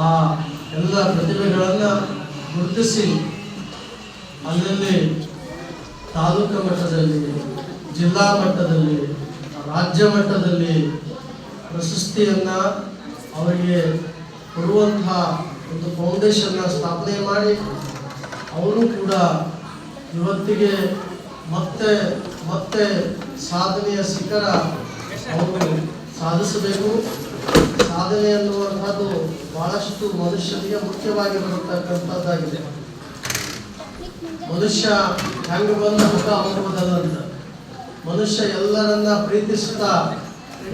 ಆ ಎಲ್ಲ ಪ್ರತಿಭೆಗಳನ್ನು ಗುರುತಿಸಿ ಅಲ್ಲಲ್ಲಿ ತಾಲೂಕು ಮಟ್ಟದಲ್ಲಿ, ಜಿಲ್ಲಾ ಮಟ್ಟದಲ್ಲಿ, ರಾಜ್ಯ ಮಟ್ಟದಲ್ಲಿ ಪ್ರಶಸ್ತಿಯನ್ನು ಅವರಿಗೆ ಕೊಡುವಂತಹ ಒಂದು ಫೌಂಡೇಶನ್ನ ಸ್ಥಾಪನೆ ಮಾಡಿ ಅವರು ಕೂಡ ಇವತ್ತಿಗೆ ಮತ್ತೆ ಮತ್ತೆ ಸಾಧನೆಯ ಶಿಖರ ಅವರು ಸಾಧಿಸಬೇಕು. ಸಾಧನೆ ಅನ್ನುವಂಥದ್ದು ಬಹಳಷ್ಟು ಮನುಷ್ಯನಿಗೆ ಮುಖ್ಯವಾಗಿ ಬರತಕ್ಕಂಥದ್ದಾಗಿದೆ. ಮನುಷ್ಯ ಹೆಂಗೆ ಬಂದ ಮುಖ ಹೋಗುವುದಲ್ಲ ಅಂತ, ಮನುಷ್ಯ ಎಲ್ಲರನ್ನ ಪ್ರೀತಿಸುತ್ತಾ,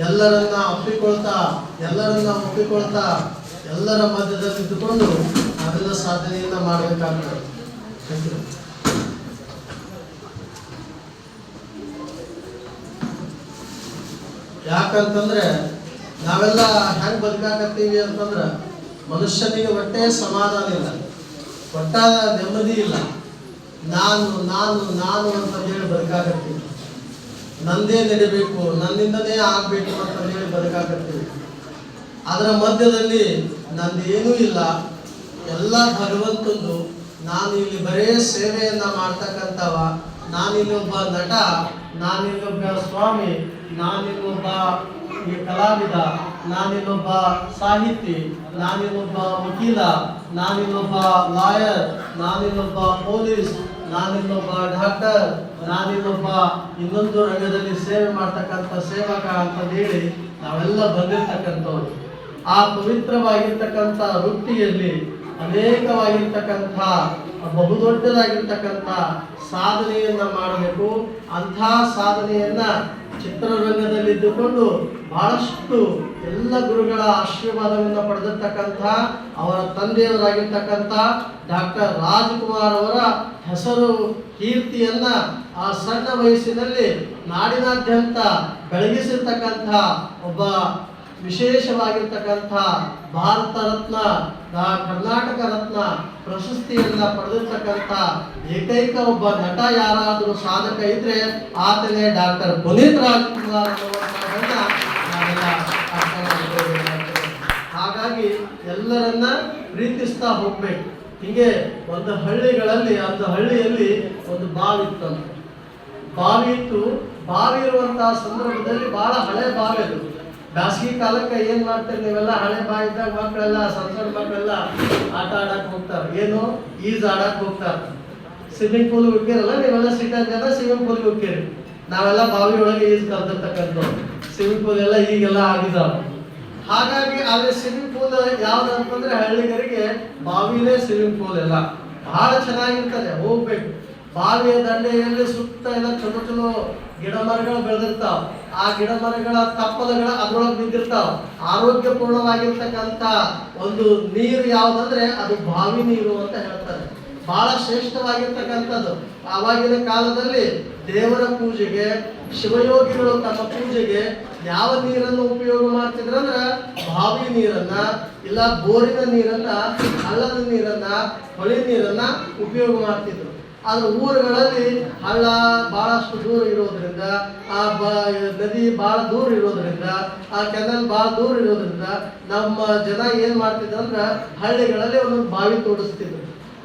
ಎಲ್ಲರನ್ನ ಒಪ್ಪಿಕೊಳ್ತಾ, ಎಲ್ಲರ ಮಧ್ಯದಲ್ಲಿ ಇದ್ದುಕೊಂಡು ನಾವೆಲ್ಲ ಸಾಧನೆಯನ್ನ ಮಾಡಬೇಕಾಗ್ತದೆ. ಯಾಕಂತಂದ್ರೆ ನಾವೆಲ್ಲ ಹೆಂಗ್ ಬದುಕಾಕತ್ತೀವಿ ಅಂತಂದ್ರೆ ಮನುಷ್ಯನಿಗೆ ಒಟ್ಟೆ ಸಮಾಧಾನ ಇಲ್ಲ, ಒಟ್ಟಾದ ನೆಮ್ಮದಿ ಇಲ್ಲ. ನಾನು ನಾನು ನಾನು ಅಂತ ಹೇಳಿ ಬದುಕಾಕತ್ತೀವಿ. ನಂದೇ ನಡಿಬೇಕು, ನನ್ನಿಂದನೇ ಆಗ್ಬೇಕು ಅಂತ ಹೇಳಿ ಬದುಕಾಕತ್ತೀವಿ. ಅದರ ಮಧ್ಯದಲ್ಲಿ ನಂದೇನೂ ಇಲ್ಲ, ಎಲ್ಲ ಭಗವಂತಂದು. ನಾನು ಇಲ್ಲಿ ಬರೇ ಸೇವೆಯನ್ನ ಮಾಡ್ತಕ್ಕಂಥವ, ನಾನಿಲ್ಲೊಬ್ಬ ನಟ, ನಾನಿಲ್ಲೊಬ್ಬ ಸ್ವಾಮಿ, ನಾನಿಲ್ಲೊಬ್ಬ ಈ ಕಲಾವಿದ, ನಾನಿಲ್ಲೊಬ್ಬ ಸಾಹಿತಿ, ನಾನಿಲ್ಲೊಬ್ಬ ವಕೀಲ, ನಾನಿಲ್ಲೊಬ್ಬ ಲಾಯರ್, ನಾನಿಲ್ಲೊಬ್ಬ ಪೊಲೀಸ್, ನಾನಿಲ್ಲೊಬ್ಬ ಡಾಕ್ಟರ್, ನಾನಿಲ್ಲೊಬ್ಬ ಇನ್ನೊಂದು ರಂಗದಲ್ಲಿ ಸೇವೆ ಮಾಡ್ತಕ್ಕಂಥ ಸೇವಕ ಅಂತ ಹೇಳಿ ನಾವೆಲ್ಲ ಬಂದಿರ್ತಕ್ಕಂಥವ್ರು. ಆ ಪವಿತ್ರವಾಗಿರ್ತಕ್ಕಂಥ ವೃತ್ತಿಯಲ್ಲಿ ಅನೇಕವಾಗಿರ್ತಕ್ಕಂಥ ಬಹುದೊಡ್ಡದಾಗಿರ್ತಕ್ಕಂಥ ಸಾಧನೆಯನ್ನ ಮಾಡಬೇಕು. ಅಂಥ ಸಾಧನೆಯನ್ನ ಚಿತ್ರರಂಗದಲ್ಲಿದ್ದುಕೊಂಡು ಬಹಳಷ್ಟು ಎಲ್ಲ ಗುರುಗಳ ಆಶೀರ್ವಾದವನ್ನು ಪಡೆದಿರ್ತಕ್ಕಂಥ ಅವರ ತಂದೆಯವರಾಗಿರ್ತಕ್ಕಂಥ ಡಾಕ್ಟರ್ ರಾಜ್ಕುಮಾರ್ ಅವರ ಹೆಸರು ಕೀರ್ತಿಯನ್ನ ಆ ಸಣ್ಣ ವಯಸ್ಸಿನಲ್ಲಿ ನಾಡಿನಾದ್ಯಂತ ಬೆಳಗಿಸಿರ್ತಕ್ಕಂಥ ಒಬ್ಬ ವಿಶೇಷವಾಗಿರ್ತಕ್ಕಂಥ ಭಾರತ ರತ್ನ, ಕರ್ನಾಟಕ ರತ್ನ ಪ್ರಶಸ್ತಿಯನ್ನ ಪಡೆದಿರ್ತಕ್ಕಂಥ ಏಕೈಕ ಒಬ್ಬ ನಟ ಯಾರಾದರೂ ಸಾಧಕ ಇದ್ರೆ ಆತನೇ ಡಾಕ್ಟರ್ ಪುನೀತ್ ರಾಜ್ಕುಮಾರ್ ಅನ್ನುವಂಥದ್ದನ್ನ ನಾವೆಲ್ಲ ಅರ್ಥ ಮಾಡಿಕೊಳ್ಳಬೇಕಾಗ್ತದೆ. ಹಾಗಾಗಿ ಎಲ್ಲರನ್ನ ಪ್ರೀತಿಸ್ತಾ ಹೋಗ್ಬೇಕು. ಹೀಗೆ ಒಂದು ಹಳ್ಳಿಯಲ್ಲಿ ಒಂದು ಬಾವಿ ಇತ್ತು. ಬಾವಿ ಇರುವಂತಹ ಸಂದರ್ಭದಲ್ಲಿ ಬಹಳ ಹಳೆ ಬಾವಿ ಅದು. ಬ್ಯಾಸಗಿ ಕಾಲಕ್ಕೆ ಏನ್ ಮಾಡ್ತಾರೆ ನೀವೆಲ್ಲ, ಹಳೆ ಬಾವಿ ಇದ್ದಾಗ ಮಕ್ಕಳೆಲ್ಲ, ಸಣ್ಣ ಮಕ್ಕಳೆಲ್ಲ ಆಟ ಆಡಕ್ ಹೋಗ್ತಾರೆ. ಏನು, ಈಜ್ ಆಡಕ್ ಹೋಗ್ತಾರೆ. ಸ್ವಿಮ್ಮಿಂಗ್ ಪೂಲ್ ಹೋಗ್ತಿರಲ್ಲ ನೀವೆಲ್ಲ, ಸಿಟಿ ಜನ ಸ್ವಿಮ್ಮಿಂಗ್ ಪೂಲ್ಗೆ ಹೋಗ್ತೀರಿ. ನಾವೆಲ್ಲ ಬಾವಿ ಒಳಗೆ ಈಜ್ ಕಲ್ತಿರ್ತಕ್ಕಂಥ ಸ್ವಿಮ್ಮಿಂಗ್ ಪೂಲ್ ಎಲ್ಲ ಈಗೆಲ್ಲ ಆಗಿದಾವ. ಹಾಗಾಗಿ ಅಲ್ಲಿ ಸ್ವಿಮ್ಮಿಂಗ್ ಪೂಲ್ ಯಾವ್ದು ಅಂತಂದ್ರೆ ಹಳ್ಳಿಗರಿಗೆ ಬಾವಿಲೇ ಸ್ವಿಮ್ಮಿಂಗ್ ಪೂಲ್ ಎಲ್ಲ ಬಹಳ ಚೆನ್ನಾಗಿರ್ತದೆ, ಹೋಗ್ಬೇಕು. ಬಾವಿಯ ದಂಡೆಯಲ್ಲಿ ಸುತ್ತ ಎಲ್ಲ ಚಲೋ ಗಿಡ ಮರಗಳು ಬೆಳೆದಿರ್ತಾವ. ಆ ಗಿಡ ಮರಗಳ ತಪ್ಪಲುಗಳ ಅದ್ರೊಳಗೆ ಬಿದ್ದಿರ್ತಾವ. ಆರೋಗ್ಯಪೂರ್ಣವಾಗಿರ್ತಕ್ಕಂಥ ಒಂದು ನೀರು ಯಾವ್ದಂದ್ರೆ ಅದು ಬಾವಿ ನೀರು ಅಂತ ಹೇಳ್ತಾರೆ. ಬಹಳ ಶ್ರೇಷ್ಠವಾಗಿರ್ತಕ್ಕಂಥದ್ದು. ಆವಾಗಿನ ಕಾಲದಲ್ಲಿ ದೇವರ ಪೂಜೆಗೆ, ಶಿವಯೋಗಿಗಳು ತಮ್ಮ ಪೂಜೆಗೆ ಯಾವ ನೀರನ್ನು ಉಪಯೋಗ ಮಾಡ್ತಿದ್ರಂದ್ರ ಬಾವಿ ನೀರನ್ನ, ಇಲ್ಲ ಬೋರಿನ ನೀರನ್ನ, ಹಳ್ಳದ ನೀರನ್ನ, ಹೊಳೆ ನೀರನ್ನ ಉಪಯೋಗ ಮಾಡ್ತಿದ್ರು. ಆದ್ರೆ ಊರುಗಳಲ್ಲಿ ಹಳ್ಳ ಬಹಳಷ್ಟು ದೂರ ಇರೋದ್ರಿಂದ, ಆ ನದಿ ಬಹಳ ದೂರ ಇರೋದ್ರಿಂದ, ಆ ಕೆನಲ್ ಬಹಳ ದೂರ ಇರೋದ್ರಿಂದ ನಮ್ಮ ಜನ ಏನ್ ಮಾಡ್ತಿದ್ರು ಅಂದ್ರ ಹಳ್ಳಿಗಳಲ್ಲಿ ಒಂದೊಂದು ಬಾವಿ ತೋಡಿಸ್ತಿದ್ರು.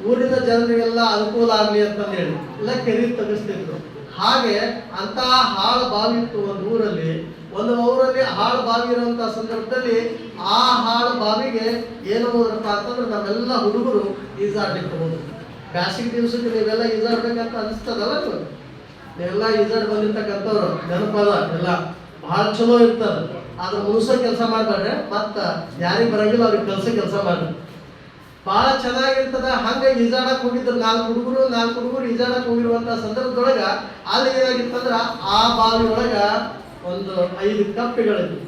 ಊರಿನ ಜನರಿಗೆಲ್ಲ ಅನುಕೂಲ ಆಗ್ಲಿ ಅಂತ ಹೇಳಿ ಇಲ್ಲ ಕೆರೆ ತೆಗೆಸ್ತಿದ್ರು. ಹಾಗೆ ಅಂತ ಹಾಳು ಬಾವಿ ಇತ್ತು ಒಂದು ಊರಲ್ಲಿ ಹಾಳು ಬಾವಿ ಇರುವಂತಹ ಸಂದರ್ಭದಲ್ಲಿ ಆ ಹಾಳು ಬಾವಿಗೆ ಏನು ಹೋದ್ರಪ್ಪ ಅಂತಂದ್ರೆ ನಾವೆಲ್ಲ ಹುಡುಗರು ಈಜಾಡ್ಲಿಕ್ಕೆ ಹೋದ್ರು. ಬ್ಯಾಸಿಗೆ ದಿವಸಕ್ಕೆ ನೀವೆಲ್ಲ ಈಜಾಡ್ಬೇಕಂತ ಅನಿಸ್ತದಲ್ಲ, ನೀವೆಲ್ಲ ಈಜಾಡ್ ಬಂದಿರ್ತಕ್ಕಂಥವ್ರು ನೆನಪದ ಎಲ್ಲ ಬಹಳ ಚಲೋ ಇರ್ತದ. ಆದ್ರೆ ಮುನುಸ ಕೆಲಸ ಮಾಡ್ಬೇಡ್ರೆ, ಮತ್ತ ಯಾರಿಗೆ ಬರಂಗಿಲ್ಲ ಅವ್ರಿಗೆ ಕೆಲಸ ಮಾಡ್ರಿ, ಬಹಳ ಚೆನ್ನಾಗಿರ್ತದ. ಹಂಗೆ ಈಜಾಡಕ್ ಹೋಗಿದ್ರು ನಾಲ್ಕು ಹುಡುಗರು ಈಜಾಡಕ್ ಹೋಗಿರುವಂತ ಸಂದರ್ಭದೊಳಗ ಅಲ್ಲಿ ಏನಾಗಿತ್ತಂದ್ರ ಆ ಬಾವಿ ಒಳಗ ಒಂದು 5 ಕಪ್ಪೆಗಳಿದ್ವು,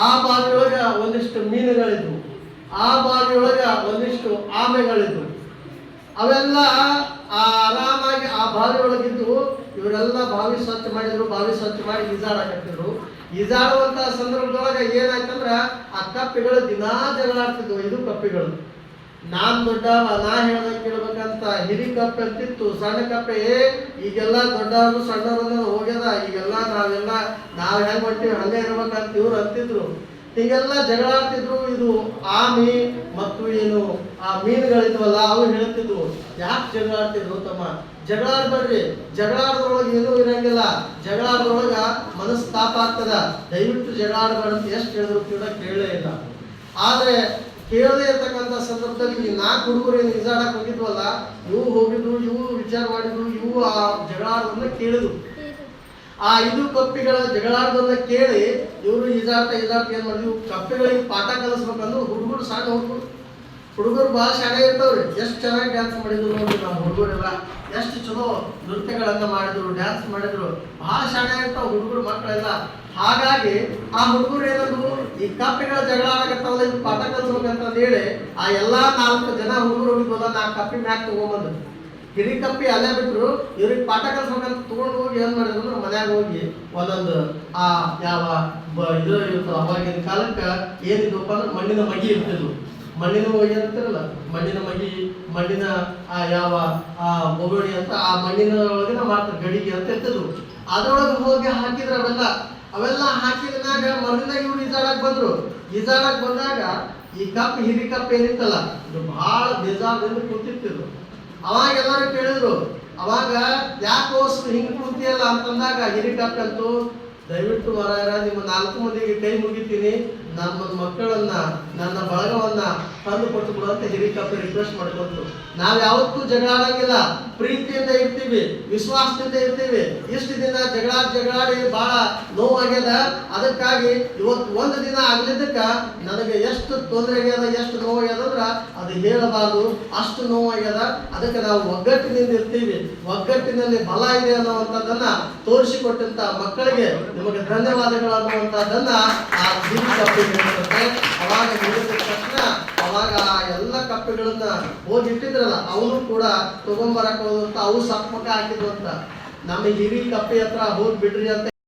ಆ ಬಾವಿ ಒಳಗ ಒಂದಿಷ್ಟು ಮೀನುಗಳಿದ್ವು, ಆ ಬಾವಿ ಒಳಗ ಒಂದಿಷ್ಟು ಆಮೆಗಳಿದ್ವು. ಅವೆಲ್ಲ ಆರಾಮಾಗಿ ಆ ಬಾವಿ ಒಳಗಿದ್ದು ಇವರೆಲ್ಲ ಬಾವಿ ಸ್ವಚ್ಛ ಮಾಡಿ ಈಜಾಡಕತ್ತಿದ್ರು. ಈಜಾಡುವಂತಹ ಸಂದರ್ಭದೊಳಗ ಏನಾಯ್ತಂದ್ರ ಆ ಕಪ್ಪೆಗಳು ದಿನಾ ಜಗಳಾಡ್ತಿದ್ವು. ಇದು ಕಪ್ಪೆಗಳು ನಾನ್ ದೊಡ್ಡವ, ನಾ ಹೇಳ್ದಂಗೆ ಕೇಳ್ಬೇಕಂತ. ಹಿರಿ ಕಪ್ಪೆ ಅಂತಿತ್ತು, ಸಣ್ಣ ಕಪ್ಪೆ ಈಗೆಲ್ಲ ದೊಡ್ಡವರು ಸಣ್ಣವ್ರನ್ನ ಹೋಗ್ಯದ, ಈಗೆಲ್ಲ ನಾವ್ ಹೆಂಗ್ ಹೊಂಟಿವಿ ಹಂಗೆ ಇರ್ಬೇಕಂತ ಇವ್ರು ಅಂತಿದ್ರು. ಹೀಗೆಲ್ಲ ಜಗಳಾಡ್ತಿದ್ರು. ಇದು ಆಮಿ ಮತ್ತು ಏನು ಆ ಮೀನುಗಳಿದ್ವಲ್ಲ ಅವು ಹೇಳ್ತಿದ್ವು, ಯಾಕೆ ಜಗಳಾಡ್ತಿದ್ರು ತಮ್ಮ, ಜಗಳಾಡ್ಬೇಡ್ರಿ, ಜಗಳಾಡೋದ್ರೊಳಗೆ ಏನೂ ಇರಂಗಿಲ್ಲ, ಜಗಳಾಡೋದ್ರೊಳಗ ಮನಸ್ತಾಪ ಆಗ್ತದ, ದಯವಿಟ್ಟು ಜಗಳಾಡಬೇಡ ಅಂತ ಎಷ್ಟು ಹೇಳಿದ್ರು ಕೂಡ ಕೇಳಲೇ ಇಲ್ಲ. ಆದ್ರೆ ಕೇಳದೇ ಇರ್ತಕ್ಕಂಥ ಸಂದರ್ಭದಲ್ಲಿ ಈ 4 ಹುಡುಗರು ಏನು ಈಜಾಡಕ್ ಹೋಗಿದ್ವಲ್ಲ, ಇವು ಹೋಗಿದ್ರು, ಇವು ವಿಚಾರ ಮಾಡಿದ್ರು, ಇವು ಆ ಜಗಳಾಡೋದನ್ನ ಕೇಳಿದ್ರು. ಆ 5 ಕಪ್ಪಿಗಳ ಜಗಳಾಡೋದನ್ನ ಕೇಳಿ ಇವರು ಈಜಾಡ್ತಾ ಏನ್ ಮಾಡಿದ್ವಿ, ಕಪ್ಪಿಗಳಿಗೆ ಪಾಠ ಕಲಿಸ್ಬೇಕಂದ್ರೆ ಹುಡುಗರು, ಸಣ್ಣ ಹುಡುಗರು ಭಾಳ ಶಾಣೆ ಇರ್ತಾವ್ರಿ. ಎಷ್ಟು ಚೆನ್ನಾಗಿ ಡ್ಯಾನ್ಸ್ ಮಾಡಿದ್ರು ನೋಡಿ ನಮ್ಮ ಹುಡುಗರೆಲ್ಲ, ಎಷ್ಟು ಚಲೋ ನೃತ್ಯಗಳನ್ನ ಮಾಡಿದ್ರು, ಡ್ಯಾನ್ಸ್ ಮಾಡಿದ್ರು, ಬಹಳ ಶಾಣೆ ಇರ್ತಾವ ಹುಡುಗರು ಮಕ್ಕಳೆಲ್ಲ. ಹಾಗಾಗಿ ಆ ಹುಡುಗರು ಏನಂದ್ರು, ಈ ಕಪ್ಪಿಗಳ ಜಗಳ ಆಗತ್ತವಲ್ಲ, ಇದು ಪಾಠ ಕಲಿಸ್ಬೇಕಂತ ಹೇಳಿ ಆ ಎಲ್ಲಾ 4 ಜನ ಹುಡುಗರು ಹೋಗಿದ್ವಲ್ಲ, 4 ಕಪ್ಪಿ ಮ್ಯಾಕ್ ತಗೊಂಬಂದ್ರು. ಹಿರಿ ಕಪ್ಪಿ ಅಲ್ಲೇ ಬಿಟ್ರು, ಇವ್ರಿಗೆ ಪಾಠ ಕಲಿಸ್ಬೇಕಂತ ತಗೊಂಡು ಹೋಗಿ ಏನ್ ಮಾಡಿದ್ರು ಅಂದ್ರೆ ಮನ್ಯಾಗ ಹೋಗಿ ಒಂದೊಂದು ಆ ಯಾವ ಇದು ಇರ್ತದೆ ಅವಾಗಿನ ಕಾಲಕ್ಕೆ ಏನಿದ್ವಪ್ಪ ಅಂದ್ರೆ ಮಣ್ಣಿನ ಮಗಿ ಇರ್ತಿದ್ವು. ಮಣ್ಣಿನ ಮಗಿ ಅಂತಿರಲ್ಲ, ಮಣ್ಣಿನ ಮಗಿ, ಮಣ್ಣಿನ ಆ ಯಾವ ಆ ಬೊಗಣಿ ಅಂತ ಆ ಮಣ್ಣಿನ ಒಳಗಿನ ಮಾಡ್ತಾರೆ, ಗಡಿಗೆ ಅಂತ ಇರ್ತಿದ್ವು. ಅದ್ರೊಳಗೆ ಹೋಗಿ ಹಾಕಿದ್ರು ಅವೆಲ್ಲ ಹಾಕಿದಾಗ ಮರದಿಂದ ಇವ್ರು ಈಜಾಡಕ್ ಬಂದ್ರು. ಈಜಾಡಕ್ ಬಂದಾಗ ಈ ಕಪ್, ಹಿರಿ ಕಪ್ ಏನಿತ್ತಲ್ಲ, ಇದು ಬಹಳ ಬೇಜಾರದಿಂದ ಕೂತಿರ್ತಿದ್ರು. ಅವಾಗ ಎಲ್ಲರೂ ಕೇಳಿದ್ರು, ಅವಾಗ ಯಾಕೋ ಹಿಂಗ್ ಕೂತಿಯಲ್ಲ ಅಂತಂದಾಗ ಹಿರಿ ಕಪ್ ಅಂತೂ, ದಯವಿಟ್ಟು ಮಾರಾಯರ ನಿಮ್ಮ 4 ಮಂದಿಗೆ ಕೈ ಮುಗಿತೀನಿ, ನಮ್ಮ ಮಕ್ಕಳನ್ನ, ನನ್ನ ಬಳಗವನ್ನ ತಂದು ಕೊಟ್ಟು ಬಿಡು ಅಂತ ಹಿರಿ ಕಪ್ಪಿ ರಿಕ್ವೆಸ್ಟ್ ಮಾಡ್ಕೊಂತು. ನಾವ್ ಯಾವತ್ತೂ ಜಗಳ ಆಡಂಗಿಲ್ಲ, ಪ್ರೀತಿಯಿಂದ ಇರ್ತೀವಿ, ವಿಶ್ವಾಸದಿಂದ ಇರ್ತೀವಿ. ಇಷ್ಟು ದಿನ ಜಗಳಾಡಿ ಬಹಳ ನೋವಾಗ್ಯದ, ಅದಕ್ಕಾಗಿ ಇವತ್ತು ಒಂದು ದಿನ ಆಗ್ಲಿದ್ದಕ್ಕ ನನಗೆ ಎಷ್ಟು ತೊಂದರೆ ಆಗ್ಯದ, ಎಷ್ಟು ನೋವಾಗ್ಯದ ಅಂದ್ರ ಅದು ಹೇಳಬಾರ್ದು, ಅಷ್ಟು ನೋವಾಗ್ಯದ. ಅದಕ್ಕೆ ನಾವು ಒಗ್ಗಟ್ಟಿನಿಂದ ಇರ್ತೀವಿ, ಒಗ್ಗಟ್ಟಿನಲ್ಲಿ ಬಲ ಇದೆ ಅನ್ನುವಂಥದ್ದನ್ನ ತೋರಿಸಿಕೊಟ್ಟಂತ ಮಕ್ಕಳಿಗೆ ನಿಮಗೆ ಧನ್ಯವಾದಗಳು ಅನ್ನುವಂಥದ್ದನ್ನ ಆ ಹಿರಿ ಕಪ್ಪಿ ಹೇಳ್ತಾರೆ. ಅವಾಗ ಹೇಳಿದ ತಕ್ಷಣ ಅವಾಗ ಆ ಎಲ್ಲ ಕಪ್ಪೆಗಳನ್ನ ಹೋಗಿ ಇಟ್ಟಿದ್ರಲ್ಲ, ಅವನು ಕೂಡ ತಗೊಂಬರಕ್ ಹೋದಂತ ಅವು ಸಪ್ಪಕ ಹಾಕಿದ್ವು ಅಂತ. ನಮ್ಮ ಹಿರಿ ಕಪ್ಪೆ ಹತ್ರ ಹೋಗಿ ಬಿಡ್ರಿ ಅಂತ